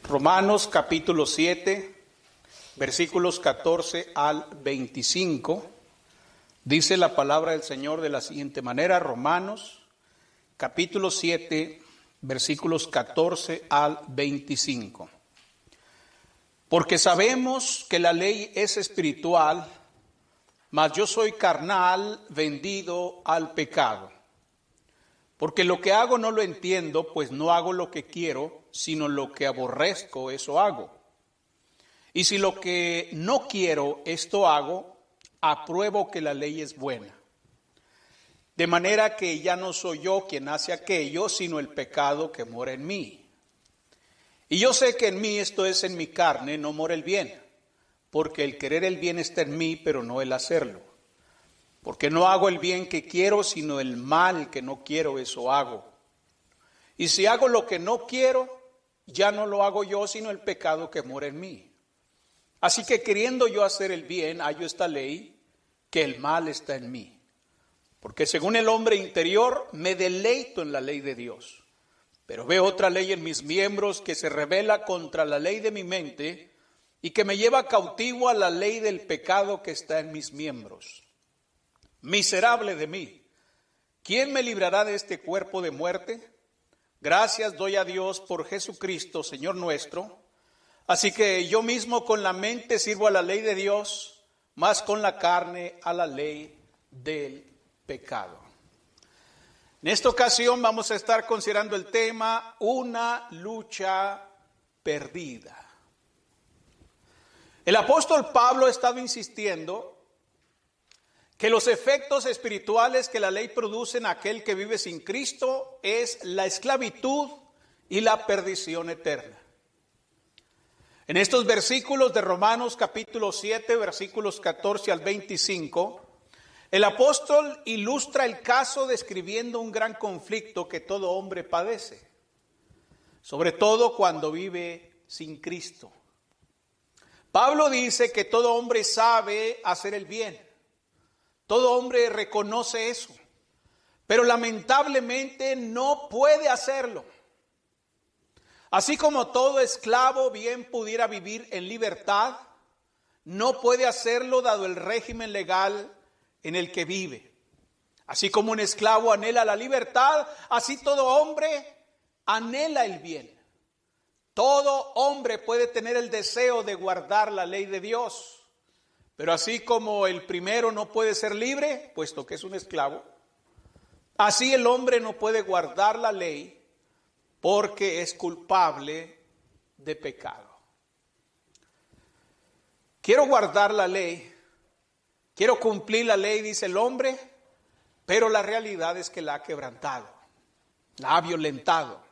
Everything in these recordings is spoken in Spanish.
Romanos capítulo 7, versículos 14 al 25, dice la palabra del Señor de la siguiente manera. Romanos capítulo 7, versículos 14 al 25. Porque sabemos que la ley es espiritual, mas yo soy carnal, vendido al pecado. Porque lo que hago no lo entiendo, pues no hago lo que quiero, sino lo que aborrezco, eso hago. Y si lo que no quiero, esto hago, apruebo que la ley es buena. De manera que ya no soy yo quien hace aquello, sino el pecado que mora en mí. Y yo sé que en mí, esto es en mi carne, no mora el bien, porque el querer el bien está en mí, pero no el hacerlo. Porque no hago el bien que quiero, sino el mal que no quiero, eso hago. Y si hago lo que no quiero, ya no lo hago yo, sino el pecado que mora en mí. Así que queriendo yo hacer el bien, hallo esta ley, que el mal está en mí. Porque según el hombre interior, me deleito en la ley de Dios. Pero veo otra ley en mis miembros que se rebela contra la ley de mi mente y que me lleva cautivo a la ley del pecado que está en mis miembros. Miserable de mí, ¿quién me librará de este cuerpo de muerte? Gracias doy a Dios por Jesucristo, Señor nuestro. Así que yo mismo con la mente sirvo a la ley de Dios, más con la carne a la ley del pecado. En esta ocasión vamos a estar considerando el tema, una lucha perdida. El apóstol Pablo ha estado insistiendo que los efectos espirituales que la ley produce en aquel que vive sin Cristo es la esclavitud y la perdición eterna. En estos versículos de Romanos capítulo 7, versículos 14 al 25, el apóstol ilustra el caso describiendo un gran conflicto que todo hombre padece, sobre todo cuando vive sin Cristo. Pablo dice que todo hombre sabe hacer el bien. Todo hombre reconoce eso, pero lamentablemente no puede hacerlo. Así como todo esclavo bien pudiera vivir en libertad, no puede hacerlo dado el régimen legal en el que vive. Así como un esclavo anhela la libertad, así todo hombre anhela el bien. Todo hombre puede tener el deseo de guardar la ley de Dios. Pero así como el primero no puede ser libre, puesto que es un esclavo, así el hombre no puede guardar la ley porque es culpable de pecado. Quiero guardar la ley, quiero cumplir la ley, dice el hombre, pero la realidad es que la ha quebrantado, la ha violentado.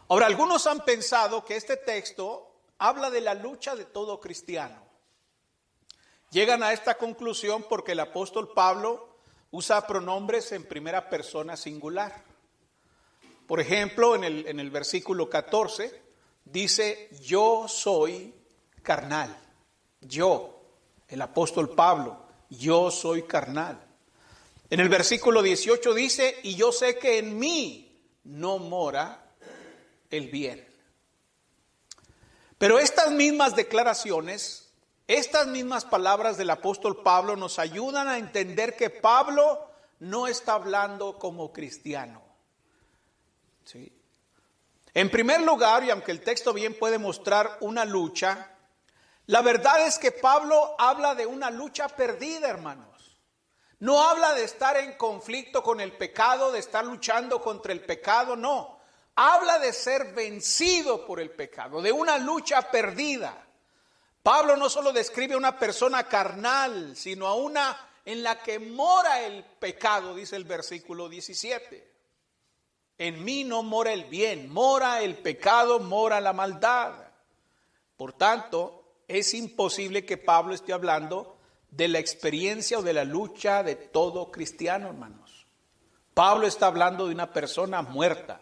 Ahora, algunos han pensado que este texto habla de la lucha de todo cristiano. Llegan a esta conclusión porque el apóstol Pablo usa pronombres en primera persona singular. Por ejemplo, en el versículo 14 dice, yo soy carnal. Yo, el apóstol Pablo, yo soy carnal. En el versículo 18 dice, y yo sé que en mí no mora el bien. Pero estas mismas declaraciones, estas mismas palabras del apóstol Pablo nos ayudan a entender que Pablo no está hablando como cristiano. ¿Sí? En primer lugar, y aunque el texto bien puede mostrar una lucha, la verdad es que Pablo habla de una lucha perdida, hermanos. No habla de estar en conflicto con el pecado, de estar luchando contra el pecado, no. Habla de ser vencido por el pecado, de una lucha perdida. Pablo no solo describe a una persona carnal, sino a una en la que mora el pecado, dice el versículo 17. En mí no mora el bien, mora el pecado, mora la maldad. Por tanto, es imposible que Pablo esté hablando de la experiencia o de la lucha de todo cristiano, hermanos. Pablo está hablando de una persona muerta,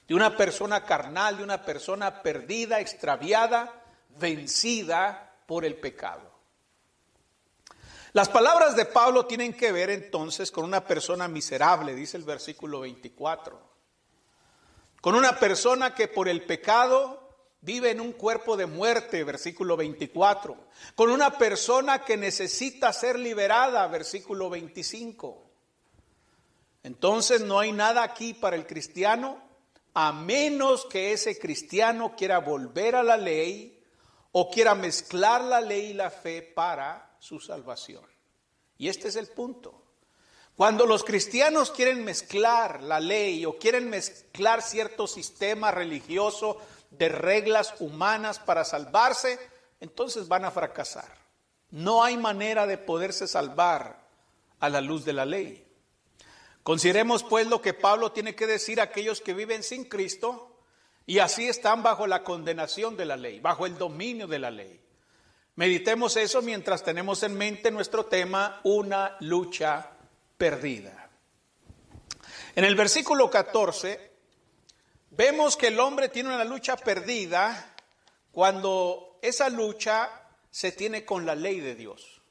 de una persona carnal, de una persona perdida, extraviada, vencida por el pecado. Las palabras de Pablo tienen que ver entonces con una persona miserable, dice el versículo 24. Con una persona que por el pecado vive en un cuerpo de muerte, versículo 24, con una persona que necesita ser liberada, versículo 25. Entonces no hay nada aquí para el cristiano, a menos que ese cristiano quiera volver a la ley o quiera mezclar la ley y la fe para su salvación. Y este es el punto. Cuando los cristianos quieren mezclar la ley o quieren mezclar cierto sistema religioso de reglas humanas para salvarse, entonces van a fracasar. No hay manera de poderse salvar a la luz de la ley. Consideremos pues lo que Pablo tiene que decir a aquellos que viven sin Cristo y así están bajo la condenación de la ley, bajo el dominio de la ley. Meditemos eso mientras tenemos en mente nuestro tema, una lucha perdida. En el versículo 14 vemos que el hombre tiene una lucha perdida cuando esa lucha se tiene con la ley de Dios.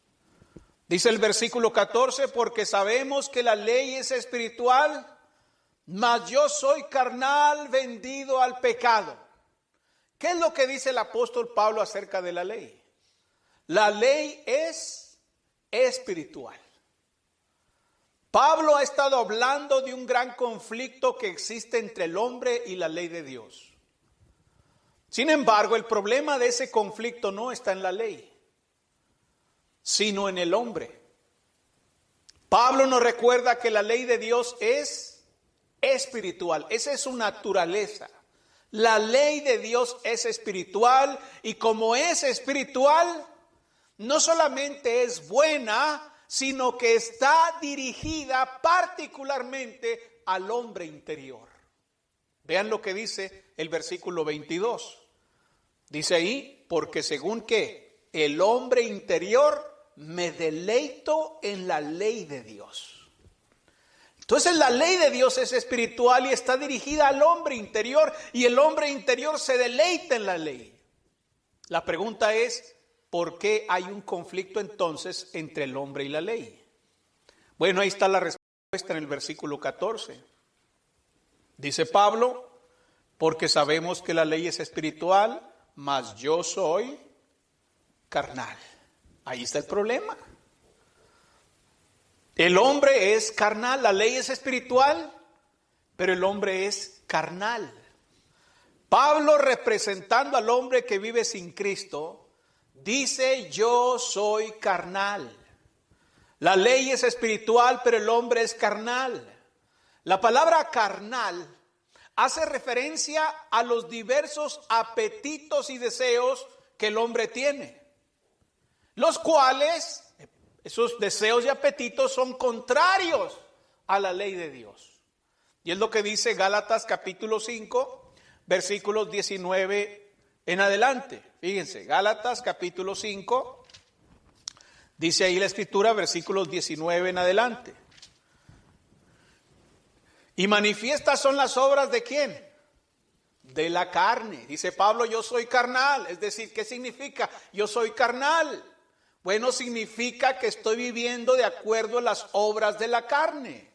Dice el versículo 14, porque sabemos que la ley es espiritual, mas yo soy carnal, vendido al pecado. ¿Qué es lo que dice el apóstol Pablo acerca de la ley? La ley es espiritual. Pablo ha estado hablando de un gran conflicto que existe entre el hombre y la ley de Dios. Sin embargo, el problema de ese conflicto no está en la ley, sino en el hombre. Pablo nos recuerda que la ley de Dios es espiritual, esa es su naturaleza. La ley de Dios es espiritual y como es espiritual, no solamente es buena, sino que está dirigida particularmente al hombre interior. Vean lo que dice el versículo 22. Dice ahí, porque según que el hombre interior me deleito en la ley de Dios. Entonces la ley de Dios es espiritual y está dirigida al hombre interior y el hombre interior se deleita en la ley. La pregunta es, ¿por qué hay un conflicto entonces entre el hombre y la ley? Bueno, ahí está la respuesta en el versículo 14. Dice Pablo, porque sabemos que la ley es espiritual, mas yo soy carnal. Ahí está el problema. El hombre es carnal, la ley es espiritual, pero el hombre es carnal. Pablo, representando al hombre que vive sin Cristo, dice, yo soy carnal. La ley es espiritual, pero el hombre es carnal. La palabra carnal hace referencia a los diversos apetitos y deseos que el hombre tiene, los cuales, esos deseos y apetitos son contrarios a la ley de Dios. Y es lo que dice Gálatas capítulo 5, versículos 19 en adelante. Fíjense, Gálatas capítulo 5, dice ahí la escritura, versículos 19 en adelante. Y manifiestas son las obras ¿de quién? De la carne. Dice Pablo, yo soy carnal. Es decir, ¿qué significa? Yo soy carnal. Bueno, significa que estoy viviendo de acuerdo a las obras de la carne.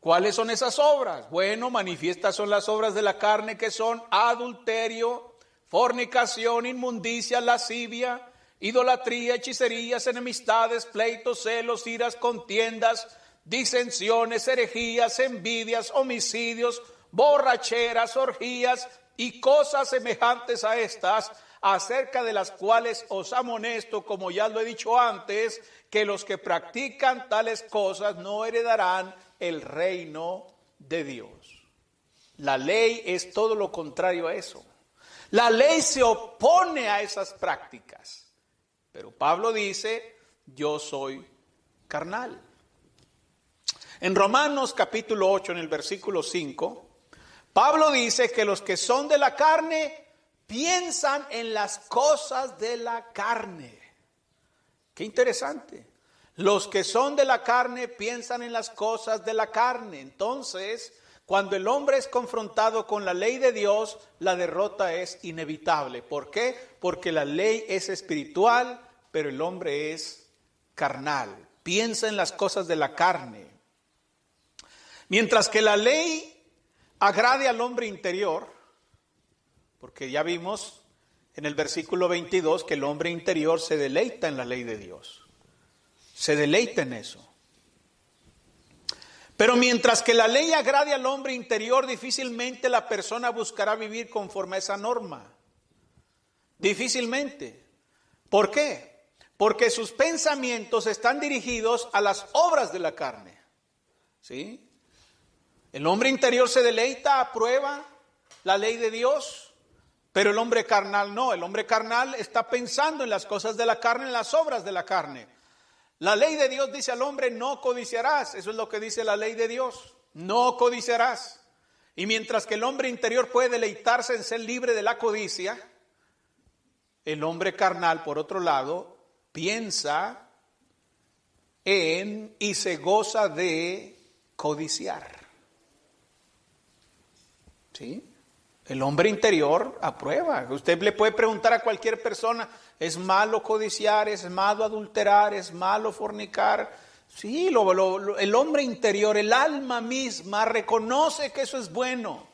¿Cuáles son esas obras? Bueno, manifiestas son las obras de la carne que son adulterio, fornicación, inmundicia, lascivia, idolatría, hechicerías, enemistades, pleitos, celos, iras, contiendas, disensiones, herejías, envidias, homicidios, borracheras, orgías y cosas semejantes a estas, acerca de las cuales os amonesto, como ya lo he dicho antes, que los que practican tales cosas no heredarán el reino de Dios. La ley es todo lo contrario a eso. La ley se opone a esas prácticas. Pero Pablo dice, yo soy carnal. En Romanos capítulo 8, en el versículo 5, Pablo dice que los que son de la carne piensan en las cosas de la carne. Qué interesante. Los que son de la carne piensan en las cosas de la carne. Entonces, cuando el hombre es confrontado con la ley de Dios, la derrota es inevitable. ¿Por qué? Porque la ley es espiritual, pero el hombre es carnal. Piensa en las cosas de la carne. Mientras que la ley agrade al hombre interior, porque ya vimos en el versículo 22 que el hombre interior se deleita en la ley de Dios. Se deleita en eso. Pero mientras que la ley agrade al hombre interior, difícilmente la persona buscará vivir conforme a esa norma. Difícilmente. ¿Por qué? Porque sus pensamientos están dirigidos a las obras de la carne. ¿Sí? El hombre interior se deleita, aprueba la ley de Dios, pero el hombre carnal no. El hombre carnal está pensando en las cosas de la carne, en las obras de la carne. La ley de Dios dice al hombre, no codiciarás. Eso es lo que dice la ley de Dios. No codiciarás. Y mientras que el hombre interior puede deleitarse en ser libre de la codicia, el hombre carnal, por otro lado, piensa en y se goza de codiciar. ¿Sí? El hombre interior aprueba. Usted le puede preguntar a cualquier persona, ¿es malo codiciar? ¿Es malo adulterar? ¿Es malo fornicar? Sí, el hombre interior, el alma misma reconoce que eso es bueno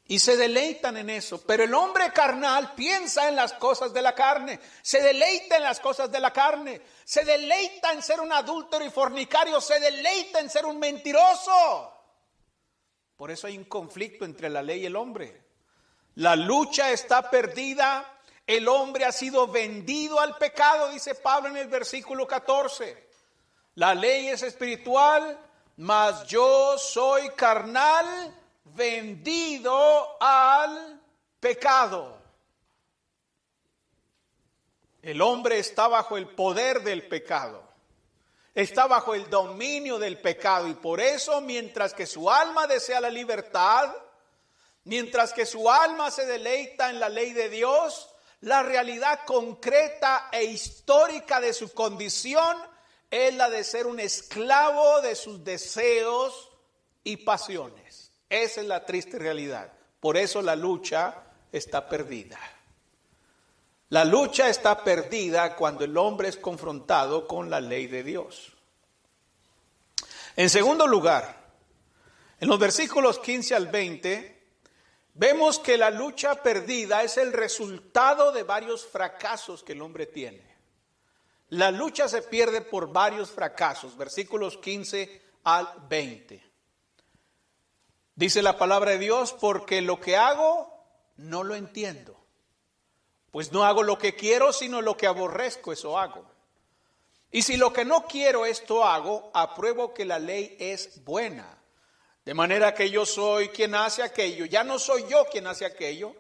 y se deleitan en eso. Pero el hombre carnal piensa en las cosas de la carne, se deleita en las cosas de la carne, se deleita en ser un adúltero y fornicario, se deleita en ser un mentiroso. Por eso hay un conflicto entre la ley y el hombre. La lucha está perdida. El hombre ha sido vendido al pecado, dice Pablo en el versículo 14. La ley es espiritual, mas yo soy carnal, vendido al pecado. El hombre está bajo el poder del pecado. Está bajo el dominio del pecado y por eso mientras que su alma desea la libertad, mientras que su alma se deleita en la ley de Dios, la realidad concreta e histórica de su condición es la de ser un esclavo de sus deseos y pasiones. Esa es la triste realidad. Por eso la lucha está perdida. La lucha está perdida cuando el hombre es confrontado con la ley de Dios. En segundo lugar, en los versículos 15 al 20, vemos que la lucha perdida es el resultado de varios fracasos que el hombre tiene. La lucha se pierde por varios fracasos, versículos 15 al 20. Dice la palabra de Dios, porque lo que hago no lo entiendo. Pues no hago lo que quiero, sino lo que aborrezco, eso hago. Y si lo que no quiero, esto hago, apruebo que la ley es buena. De manera que yo soy quien hace aquello. Ya no soy yo quien hace aquello,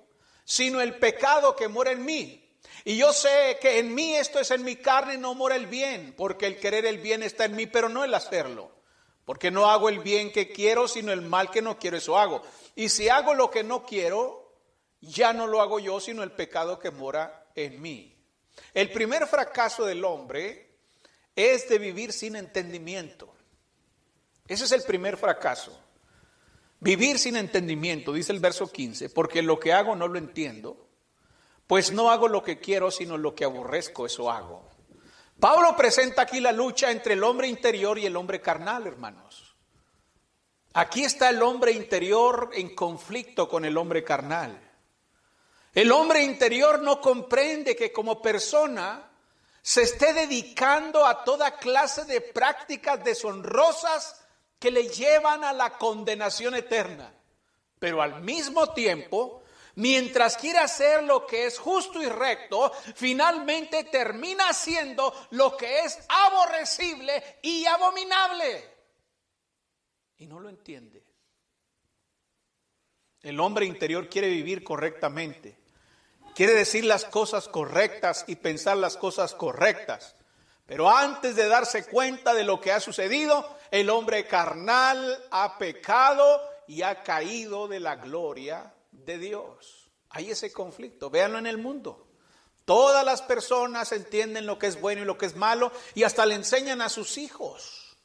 sino el pecado que mora en mí. Y yo sé que en mí, esto es en mi carne, no mora el bien. Porque el querer el bien está en mí, pero no el hacerlo. Porque no hago el bien que quiero, sino el mal que no quiero, eso hago. Y si hago lo que no quiero, ya no lo hago yo, sino el pecado que mora en mí. El primer fracaso del hombre es de vivir sin entendimiento. Ese es el primer fracaso. Vivir sin entendimiento, dice el verso 15, porque lo que hago no lo entiendo, pues no hago lo que quiero, sino lo que aborrezco, eso hago. Pablo presenta aquí la lucha entre el hombre interior y el hombre carnal, hermanos. Aquí está el hombre interior en conflicto con el hombre carnal. El hombre interior no comprende que como persona se esté dedicando a toda clase de prácticas deshonrosas que le llevan a la condenación eterna. Pero al mismo tiempo, mientras quiere hacer lo que es justo y recto, finalmente termina haciendo lo que es aborrecible y abominable. Y no lo entiende. El hombre interior quiere vivir correctamente. Quiere decir las cosas correctas y pensar las cosas correctas. Pero antes de darse cuenta de lo que ha sucedido, el hombre carnal ha pecado y ha caído de la gloria de Dios. Hay ese conflicto, véanlo en el mundo. Todas las personas entienden lo que es bueno y lo que es malo y hasta le enseñan a sus hijos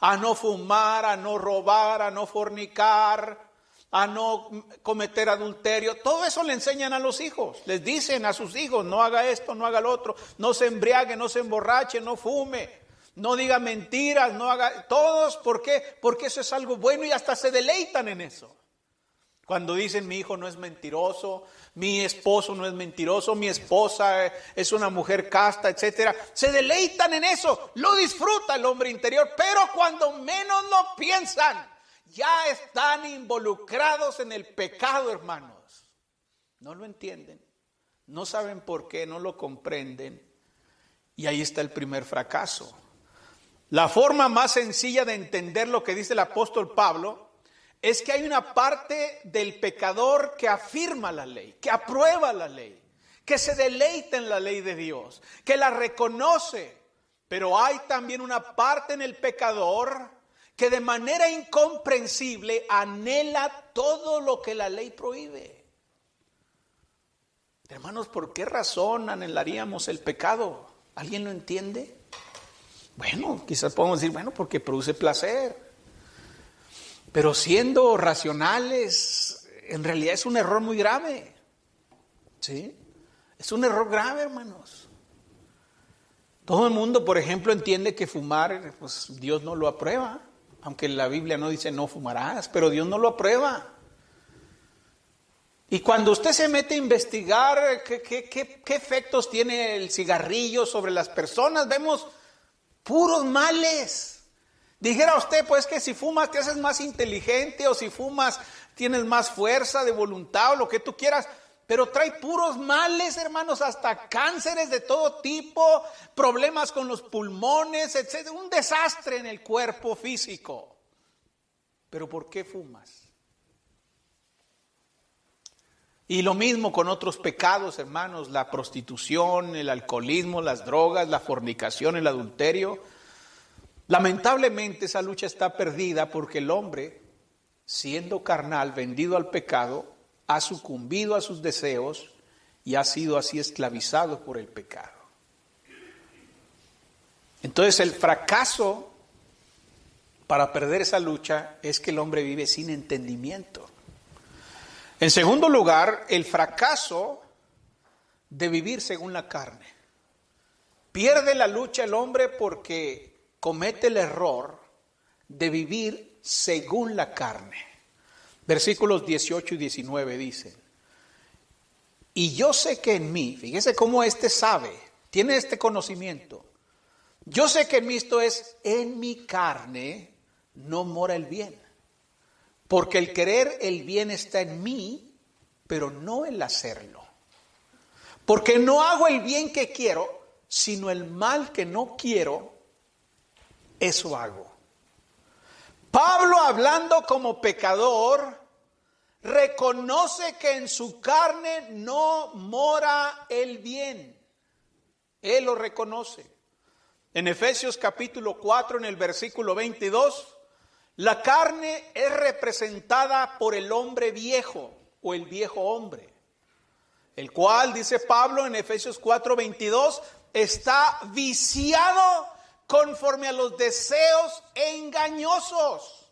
a no fumar, a no robar, a no fornicar, a no cometer adulterio. Todo eso le enseñan a los hijos. Les dicen a sus hijos, no haga esto, no haga lo otro, no se embriague, no se emborrache, no fume, no diga mentiras, no haga... Todos, ¿por qué? Porque eso es algo bueno y hasta se deleitan en eso. Cuando dicen mi hijo no es mentiroso, mi esposo no es mentiroso, mi esposa es una mujer casta, etcétera. Se deleitan en eso, lo disfruta el hombre interior, pero cuando menos lo piensan, ya están involucrados en el pecado, hermanos. No lo entienden, no saben por qué, no lo comprenden. Y ahí está el primer fracaso. La forma más sencilla de entender lo que dice el apóstol Pablo es que hay una parte del pecador que afirma la ley, que aprueba la ley, que se deleita en la ley de Dios, que la reconoce. Pero hay también una parte en el pecador que de manera incomprensible anhela todo lo que la ley prohíbe. Hermanos, ¿por qué razón anhelaríamos el pecado? ¿Alguien lo entiende? Bueno, quizás podemos decir, bueno, porque produce placer. Pero siendo racionales, en realidad es un error muy grave. ¿Sí? Es un error grave, hermanos. Todo el mundo, por ejemplo, entiende que fumar, pues Dios no lo aprueba. Aunque la Biblia no dice no fumarás, pero Dios no lo aprueba. Y cuando usted se mete a investigar qué efectos tiene el cigarrillo sobre las personas, vemos puros males. Dijera usted, pues que si fumas te haces más inteligente, o si fumas tienes más fuerza de voluntad, o lo que tú quieras, pero trae puros males, hermanos, hasta cánceres de todo tipo, problemas con los pulmones, etcétera, un desastre en el cuerpo físico. ¿Pero por qué fumas? Y lo mismo con otros pecados, hermanos, la prostitución, el alcoholismo, las drogas, la fornicación, el adulterio. Lamentablemente esa lucha está perdida porque el hombre, siendo carnal, vendido al pecado, ha sucumbido a sus deseos y ha sido así esclavizado por el pecado. Entonces el fracaso para perder esa lucha es que el hombre vive sin entendimiento. En segundo lugar, el fracaso de vivir según la carne. Pierde la lucha el hombre porque comete el error de vivir según la carne. Versículos 18 y 19 dicen: y yo sé que en mí, fíjese cómo sabe, tiene este conocimiento. Yo sé que en mí, esto es, en mi carne no mora el bien. Porque el querer el bien está en mí, pero no el hacerlo. Porque no hago el bien que quiero, sino el mal que no quiero, eso hago. Pablo, hablando como pecador, reconoce que en su carne no mora el bien. Él lo reconoce. En Efesios capítulo 4, en el versículo 22, la carne es representada por el hombre viejo o el viejo hombre, el cual, dice Pablo en Efesios 4:22, está viciado conforme a los deseos engañosos.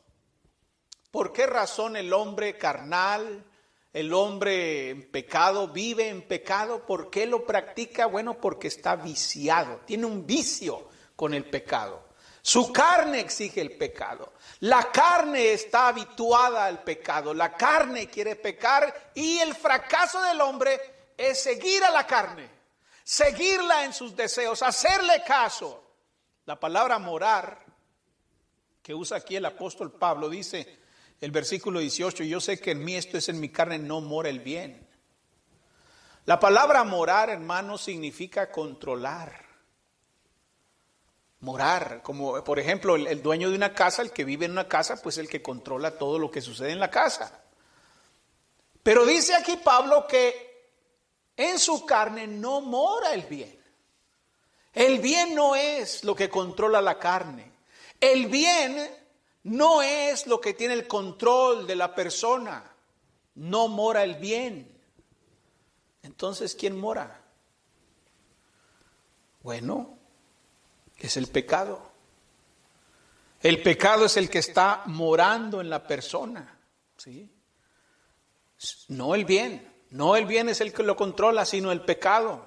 ¿Por qué razón el hombre carnal, el hombre en pecado, vive en pecado? ¿Por qué lo practica? Bueno, porque está viciado, tiene un vicio con el pecado. Su carne exige el pecado. La carne está habituada al pecado. La carne quiere pecar y el fracaso del hombre es seguir a la carne, seguirla en sus deseos, hacerle caso. La palabra morar que usa aquí el apóstol Pablo dice, el versículo 18, yo sé que en mí, esto es, en mi carne no mora el bien. La palabra morar, hermanos, significa controlar. Morar, como por ejemplo el dueño de una casa, el que vive en una casa, pues el que controla todo lo que sucede en la casa. Pero dice aquí Pablo que en su carne no mora el bien. El bien no es lo que controla la carne. El bien no es lo que tiene el control de la persona. No mora el bien. Entonces, ¿quién mora? Bueno, es el pecado. El pecado es el que está morando en la persona, ¿sí? No el bien. No el bien es el que lo controla, sino el pecado.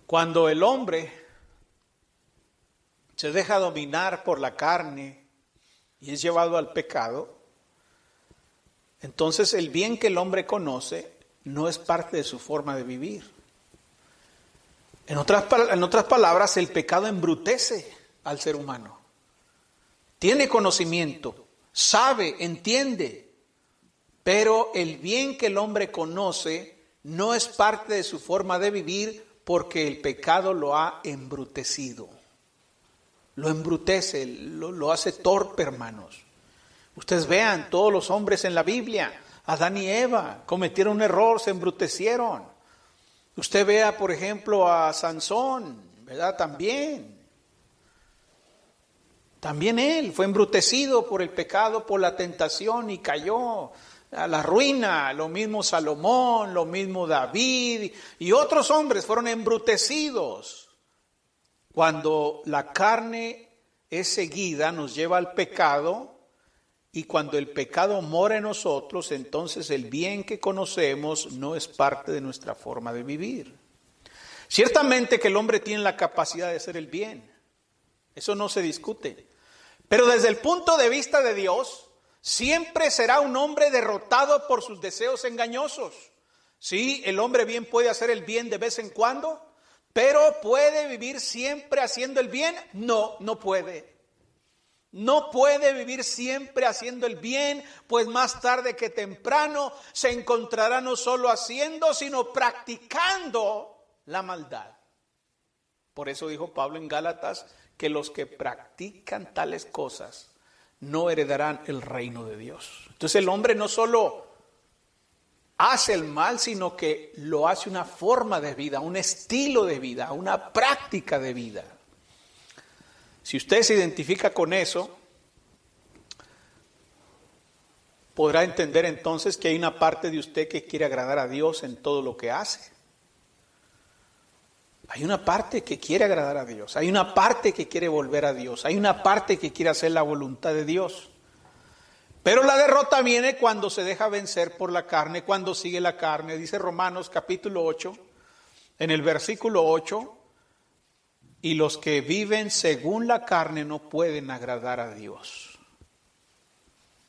Cuando el hombre se deja dominar por la carne y es llevado al pecado, entonces el bien que el hombre conoce no es parte de su forma de vivir. En otras palabras, el pecado embrutece al ser humano. Tiene conocimiento, sabe, entiende, pero el bien que el hombre conoce no es parte de su forma de vivir porque el pecado lo ha embrutecido. Lo embrutece, lo hace torpe, hermanos. Ustedes vean, todos los hombres en la Biblia, Adán y Eva, cometieron un error, se embrutecieron. Usted vea, por ejemplo, a Sansón, ¿verdad? También él fue embrutecido por el pecado, por la tentación y cayó a la ruina. Lo mismo Salomón, lo mismo David y otros hombres fueron embrutecidos. Cuando la carne es seguida, nos lleva al pecado. Y cuando el pecado mora en nosotros, entonces el bien que conocemos no es parte de nuestra forma de vivir. Ciertamente que el hombre tiene la capacidad de hacer el bien. Eso no se discute. Pero desde el punto de vista de Dios, siempre será un hombre derrotado por sus deseos engañosos. Sí, el hombre bien puede hacer el bien de vez en cuando, pero ¿puede vivir siempre haciendo el bien? No, no puede. No puede vivir siempre haciendo el bien, pues más tarde que temprano se encontrará no solo haciendo, sino practicando la maldad. Por eso dijo Pablo en Gálatas que los que practican tales cosas no heredarán el reino de Dios. Entonces el hombre no solo hace el mal, sino que lo hace una forma de vida, un estilo de vida, una práctica de vida. Si usted se identifica con eso, podrá entender entonces que hay una parte de usted que quiere agradar a Dios en todo lo que hace. Hay una parte que quiere agradar a Dios, hay una parte que quiere volver a Dios, hay una parte que quiere hacer la voluntad de Dios. Pero la derrota viene cuando se deja vencer por la carne, cuando sigue la carne. Dice Romanos capítulo 8, en el versículo 8, y los que viven según la carne no pueden agradar a Dios.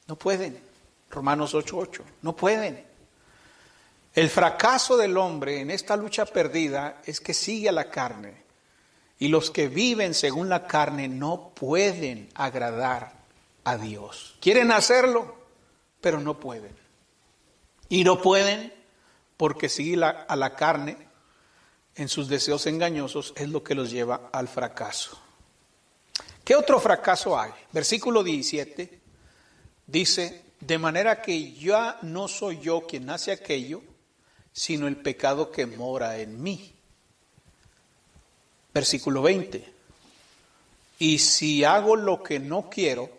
No pueden. Romanos 8:8. No pueden. El fracaso del hombre en esta lucha perdida es que sigue a la carne. Y los que viven según la carne no pueden agradar a Dios. Quieren hacerlo, pero no pueden. Y no pueden porque seguir a la carne en sus deseos engañosos es lo que los lleva al fracaso. ¿Qué otro fracaso hay? Versículo 17 dice, de manera que ya no soy yo quien hace aquello, sino el pecado que mora en mí. Versículo 20, y si hago lo que no quiero,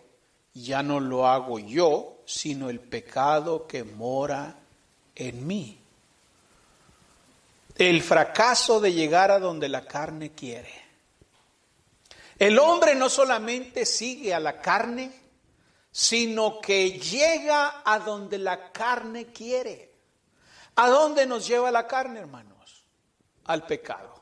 ya no lo hago yo, sino el pecado que mora en mí. El fracaso de llegar a donde la carne quiere. El hombre no solamente sigue a la carne, sino que llega a donde la carne quiere. ¿A dónde nos lleva la carne, hermanos? Al pecado.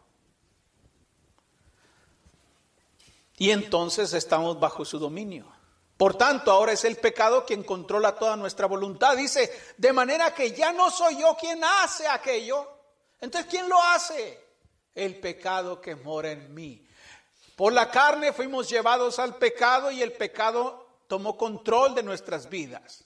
Y entonces estamos bajo su dominio. Por tanto, ahora es el pecado quien controla toda nuestra voluntad. Dice, de manera que ya no soy yo quien hace aquello. Entonces, ¿quién lo hace? El pecado que mora en mí. Por la carne fuimos llevados al pecado y el pecado tomó control de nuestras vidas.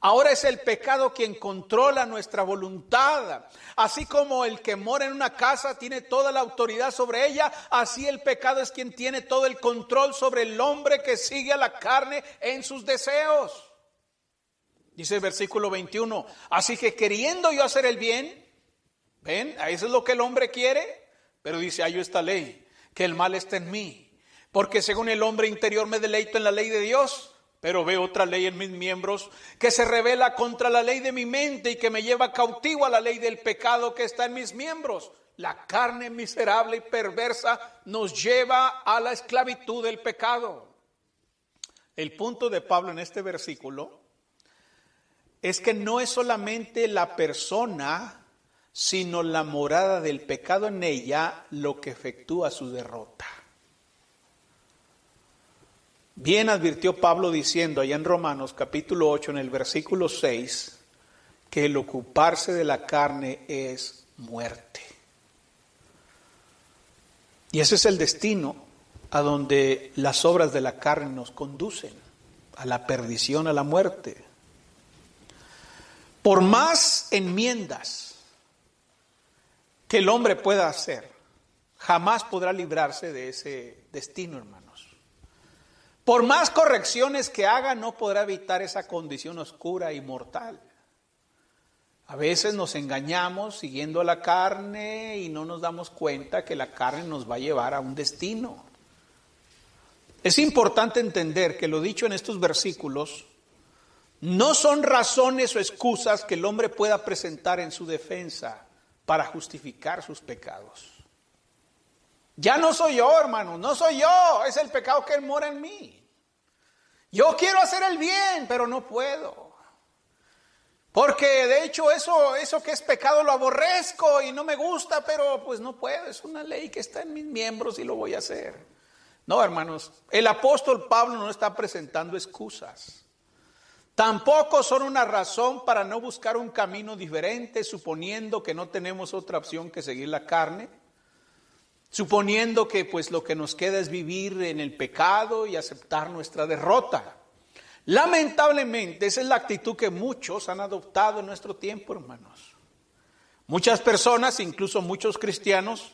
Ahora es el pecado quien controla nuestra voluntad. Así como el que mora en una casa tiene toda la autoridad sobre ella, así el pecado es quien tiene todo el control sobre el hombre que sigue a la carne en sus deseos. Dice el versículo 21, así que queriendo yo hacer el bien, ¿ven? Eso es lo que el hombre quiere, pero dice, hay esta ley, que el mal está en mí. Porque según el hombre interior me deleito en la ley de Dios, pero veo otra ley en mis miembros que se revela contra la ley de mi mente y que me lleva cautivo a la ley del pecado que está en mis miembros. La carne miserable y perversa nos lleva a la esclavitud del pecado. El punto de Pablo en este versículo es que no es solamente la persona, sino la morada del pecado en ella lo que efectúa su derrota. Bien advirtió Pablo diciendo allá en Romanos capítulo 8 en el versículo 6, que el ocuparse de la carne es muerte. Y ese es el destino a donde las obras de la carne nos conducen, a la perdición, a la muerte. Por más enmiendas que el hombre pueda hacer, jamás podrá librarse de ese destino, hermanos. Por más correcciones que haga, no podrá evitar esa condición oscura y mortal. A veces nos engañamos siguiendo a la carne y no nos damos cuenta que la carne nos va a llevar a un destino. Es importante entender que lo dicho en estos versículos no son razones o excusas que el hombre pueda presentar en su defensa para justificar sus pecados. Ya no soy yo, hermano, no soy yo, es el pecado que mora en mí. Yo quiero hacer el bien, pero no puedo. Porque de hecho eso que es pecado lo aborrezco y no me gusta, pero pues no puedo, es una ley que está en mis miembros y lo voy a hacer. No, hermanos, el apóstol Pablo no está presentando excusas. Tampoco son una razón para no buscar un camino diferente, suponiendo que no tenemos otra opción que seguir la carne, suponiendo que pues lo que nos queda es vivir en el pecado y aceptar nuestra derrota. Lamentablemente, esa es la actitud que muchos han adoptado en nuestro tiempo, hermanos. Muchas personas, incluso muchos cristianos,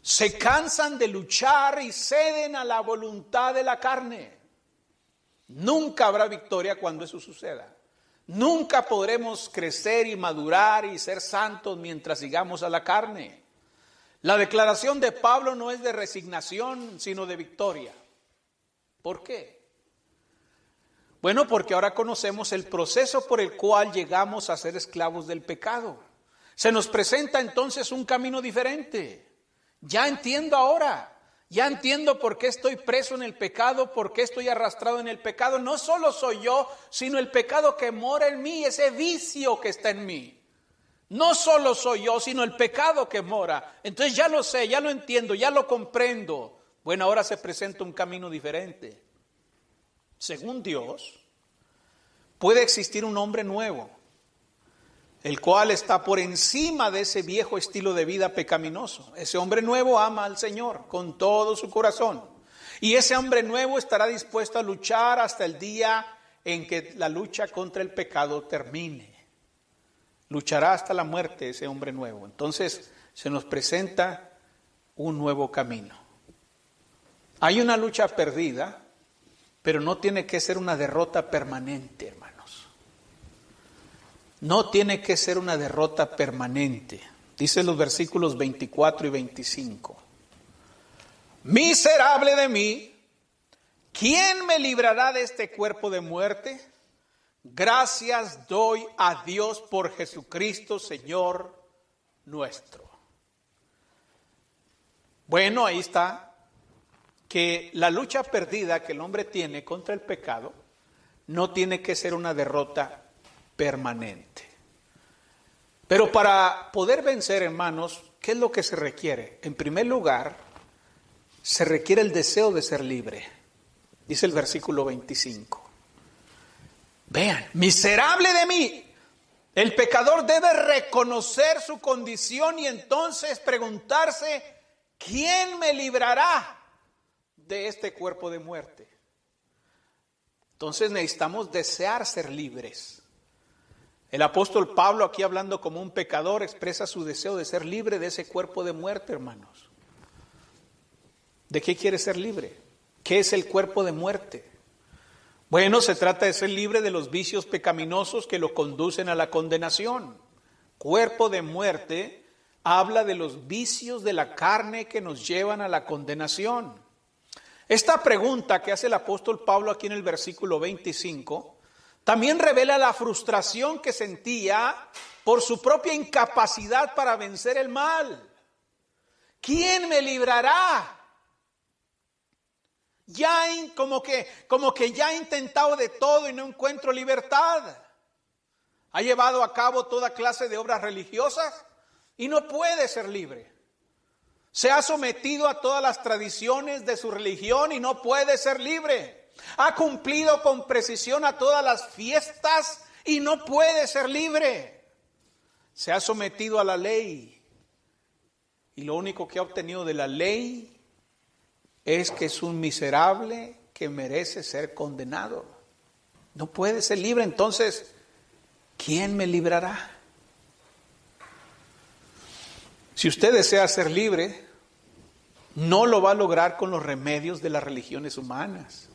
se cansan de luchar y ceden a la voluntad de la carne. Nunca habrá victoria cuando eso suceda. Nunca podremos crecer y madurar y ser santos mientras sigamos a la carne. La declaración de Pablo no es de resignación, sino de victoria. ¿Por qué? Bueno, porque ahora conocemos el proceso por el cual llegamos a ser esclavos del pecado. Se nos presenta entonces un camino diferente. Ya entiendo ahora, ya entiendo por qué estoy preso en el pecado, por qué estoy arrastrado en el pecado. No solo soy yo, sino el pecado que mora en mí, ese vicio que está en mí. No solo soy yo, sino el pecado que mora. Entonces ya lo sé, ya lo entiendo, ya lo comprendo. Bueno, ahora se presenta un camino diferente. Según Dios, puede existir un hombre nuevo, el cual está por encima de ese viejo estilo de vida pecaminoso. Ese hombre nuevo ama al Señor con todo su corazón. Y ese hombre nuevo estará dispuesto a luchar hasta el día en que la lucha contra el pecado termine. Luchará hasta la muerte ese hombre nuevo. Entonces se nos presenta un nuevo camino. Hay una lucha perdida, pero no tiene que ser una derrota permanente, hermanos. No tiene que ser una derrota permanente. Dice los versículos 24 y 25. Miserable de mí, ¿quién me librará de este cuerpo de muerte? Gracias doy a Dios por Jesucristo, Señor nuestro. Bueno, ahí está. Que la lucha perdida que el hombre tiene contra el pecado no tiene que ser una derrota permanente. Pero para poder vencer, hermanos, ¿qué es lo que se requiere? En primer lugar, se requiere el deseo de ser libre. Dice el versículo 25. Vean, miserable de mí. El pecador debe reconocer su condición y entonces preguntarse, ¿quién me librará de este cuerpo de muerte? Entonces necesitamos desear ser libres. El apóstol Pablo, aquí hablando como un pecador, expresa su deseo de ser libre de ese cuerpo de muerte, hermanos. ¿De qué quiere ser libre? ¿Qué es el cuerpo de muerte? Bueno, se trata de ser libre de los vicios pecaminosos que lo conducen a la condenación. Cuerpo de muerte habla de los vicios de la carne que nos llevan a la condenación. Esta pregunta que hace el apóstol Pablo aquí en el versículo 25 también revela la frustración que sentía por su propia incapacidad para vencer el mal. ¿Quién me librará? Como que ya ha intentado de todo y no encuentro libertad. Ha llevado a cabo toda clase de obras religiosas y no puede ser libre. Se ha sometido a todas las tradiciones de su religión y no puede ser libre. Ha cumplido con precisión a todas las fiestas y no puede ser libre. se ha sometido a la ley y lo único que ha obtenido de la ley es que es un miserable que merece ser condenado. No puede ser libre. Entonces, ¿quién me librará? Si usted desea ser libre, no lo va a lograr con los remedios de las religiones humanas.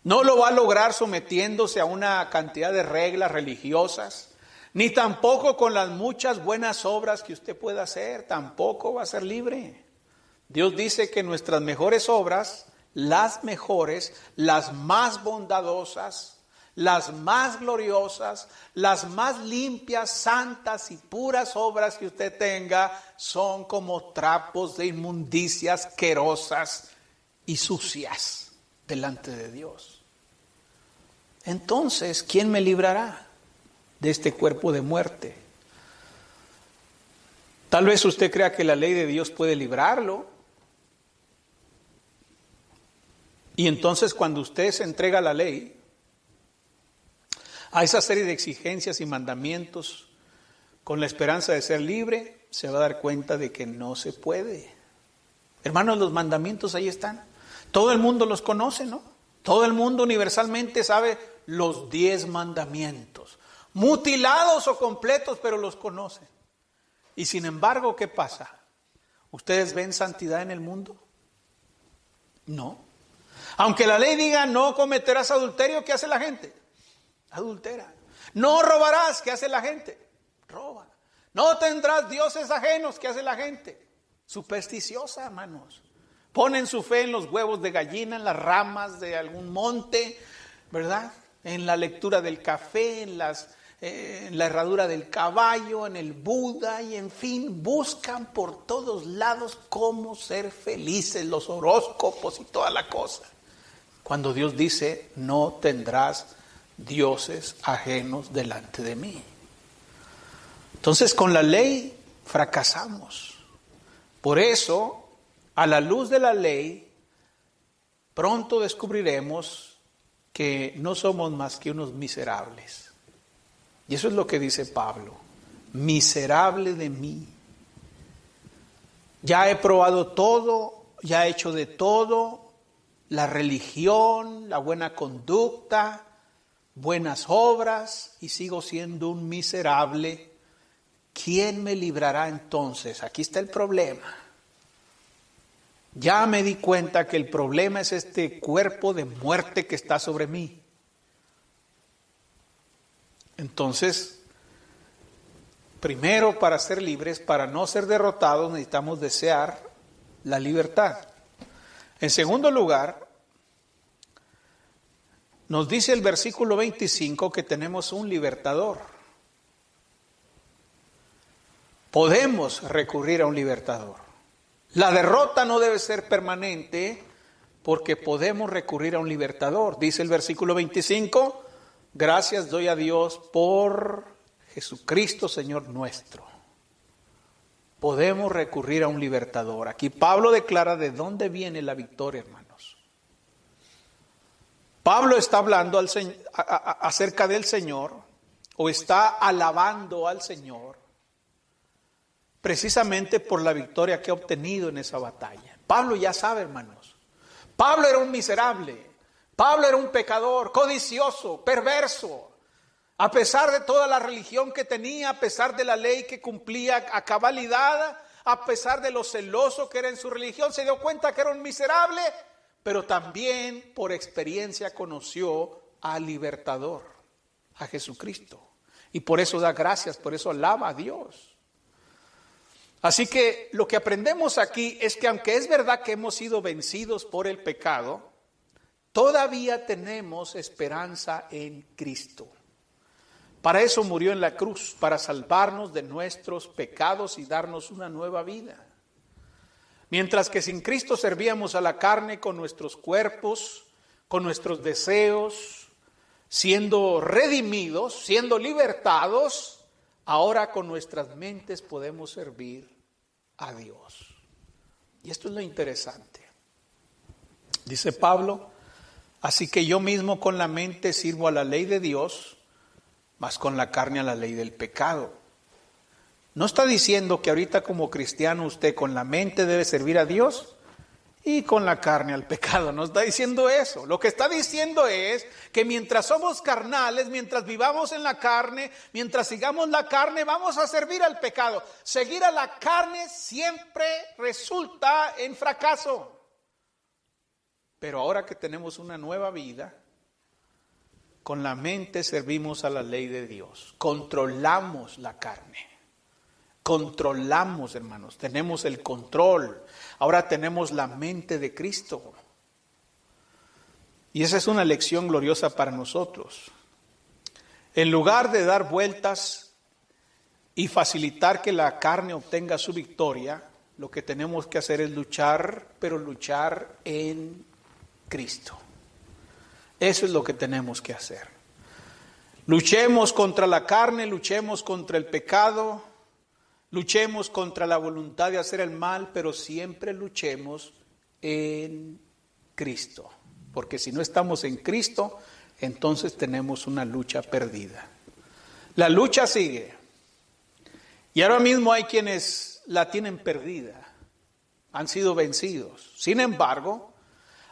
No lo va a lograr sometiéndose a una cantidad de reglas religiosas, ni tampoco con las muchas buenas obras que usted pueda hacer. Tampoco va a ser libre. Dios dice que nuestras mejores obras, las mejores, las más bondadosas, las más gloriosas, las más limpias, santas y puras obras que usted tenga son como trapos de inmundicia asquerosas y sucias delante de Dios. Entonces, ¿quién me librará de este cuerpo de muerte? Tal vez usted crea que la ley de Dios puede librarlo. Y entonces cuando usted se entrega a la ley, a esa serie de exigencias y mandamientos, con la esperanza de ser libre, se va a dar cuenta de que no se puede. Hermanos, los mandamientos ahí están. Todo el mundo los conoce, ¿no? Todo el mundo universalmente sabe los 10 mandamientos. Mutilados o completos, pero los conoce. Y sin embargo, ¿qué pasa? ¿Ustedes ven santidad en el mundo? No. Aunque la ley diga no cometerás adulterio, ¿qué hace la gente? Adultera. No robarás, ¿qué hace la gente? Roba. No tendrás dioses ajenos, ¿qué hace la gente? Supersticiosa, hermanos. Ponen su fe en los huevos de gallina, en las ramas de algún monte, ¿verdad? En la lectura del café, en la herradura del caballo, en el Buda y en fin, buscan por todos lados cómo ser felices, los horóscopos y toda la cosa. Cuando Dios dice, no tendrás dioses ajenos delante de mí. Entonces con la ley fracasamos. Por eso, a la luz de la ley, pronto descubriremos que no somos más que unos miserables. Y eso es lo que dice Pablo. Miserable de mí. Ya he probado todo, ya he hecho de todo, la religión, la buena conducta, buenas obras, y sigo siendo un miserable. ¿Quién me librará entonces? Aquí está el problema. Ya me di cuenta que el problema es este cuerpo de muerte que está sobre mí. Entonces, primero, para ser libres, para no ser derrotados, necesitamos desear la libertad. En segundo lugar, nos dice el versículo 25 que tenemos un libertador. Podemos recurrir a un libertador. La derrota no debe ser permanente porque podemos recurrir a un libertador. Dice el versículo 25, gracias doy a Dios por Jesucristo, Señor nuestro. Podemos recurrir a un libertador. Aquí Pablo declara de dónde viene la victoria, hermanos. Pablo está hablando acerca del Señor, o está alabando al Señor, precisamente por la victoria que ha obtenido en esa batalla. Pablo ya sabe, hermanos. Pablo era un miserable. Pablo era un pecador, codicioso, perverso. A pesar de toda la religión que tenía, a pesar de la ley que cumplía a cabalidad, a pesar de lo celoso que era en su religión, se dio cuenta que era un miserable, pero también por experiencia conoció al libertador, a Jesucristo. Y por eso da gracias, por eso alaba a Dios. Así que lo que aprendemos aquí es que aunque es verdad que hemos sido vencidos por el pecado, todavía tenemos esperanza en Cristo. Para eso murió en la cruz, para salvarnos de nuestros pecados y darnos una nueva vida. Mientras que sin Cristo servíamos a la carne con nuestros cuerpos, con nuestros deseos, siendo redimidos, siendo libertados, ahora con nuestras mentes podemos servir a Dios. Y esto es lo interesante. Dice Pablo, así que yo mismo con la mente sirvo a la ley de Dios, mas con la carne a la ley del pecado. No está diciendo que ahorita como cristiano usted con la mente debe servir a Dios y con la carne al pecado. No está diciendo eso. Lo que está diciendo es que mientras somos carnales, mientras vivamos en la carne, mientras sigamos la carne, vamos a servir al pecado. Seguir a la carne siempre resulta en fracaso. Pero ahora que tenemos una nueva vida, con la mente servimos a la ley de Dios. Controlamos la carne. Controlamos, hermanos. Tenemos el control. Ahora tenemos la mente de Cristo. Y esa es una lección gloriosa para nosotros. En lugar de dar vueltas y facilitar que la carne obtenga su victoria, lo que tenemos que hacer es luchar, pero luchar en Cristo. Eso es lo que tenemos que hacer. Luchemos contra la carne, luchemos contra el pecado, luchemos contra la voluntad de hacer el mal, pero siempre luchemos en Cristo. Porque si no estamos en Cristo, entonces tenemos una lucha perdida. La lucha sigue. Y ahora mismo hay quienes la tienen perdida. Han sido vencidos. Sin embargo,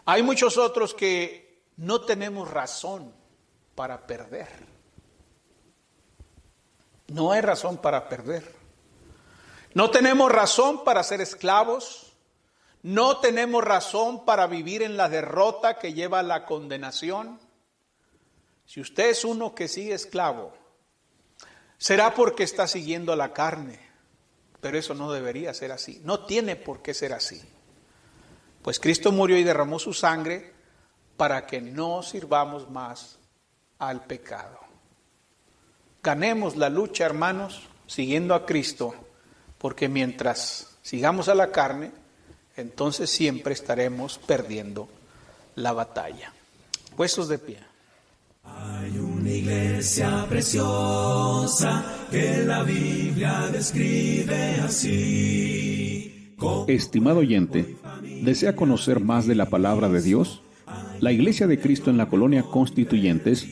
hay muchos otros que no tenemos razón para perder. No hay razón para perder. No tenemos razón para ser esclavos. No tenemos razón para vivir en la derrota que lleva a la condenación. Si usted es uno que sigue esclavo, será porque está siguiendo a la carne. Pero eso no debería ser así. No tiene por qué ser así. Pues Cristo murió y derramó su sangre para que no sirvamos más al pecado. Ganemos la lucha, hermanos, siguiendo a Cristo, porque mientras sigamos a la carne, entonces siempre estaremos perdiendo la batalla. Puestos de pie. Hay una iglesia preciosa que la Biblia describe así. Estimado oyente, ¿desea conocer más de la palabra de Dios? La Iglesia de Cristo en la Colonia Constituyentes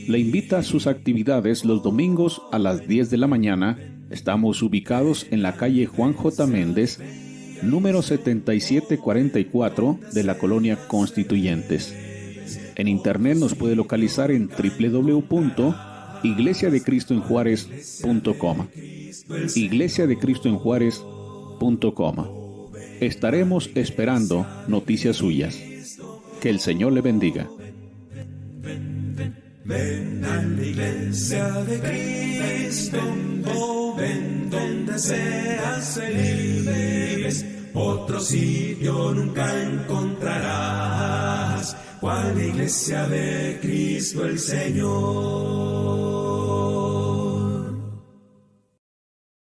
le invita a sus actividades los domingos a las 10 de la mañana. Estamos ubicados en la calle Juan J. Méndez, número 7744 de la Colonia Constituyentes. En internet nos puede localizar en www.iglesiadecristoenjuarez.com. iglesiadecristoenjuarez.com. Estaremos esperando noticias suyas. Que el Señor le bendiga. Ven a la iglesia de Cristo, ven donde seas feliz. Otro sitio nunca encontrarás, cual iglesia de Cristo el Señor.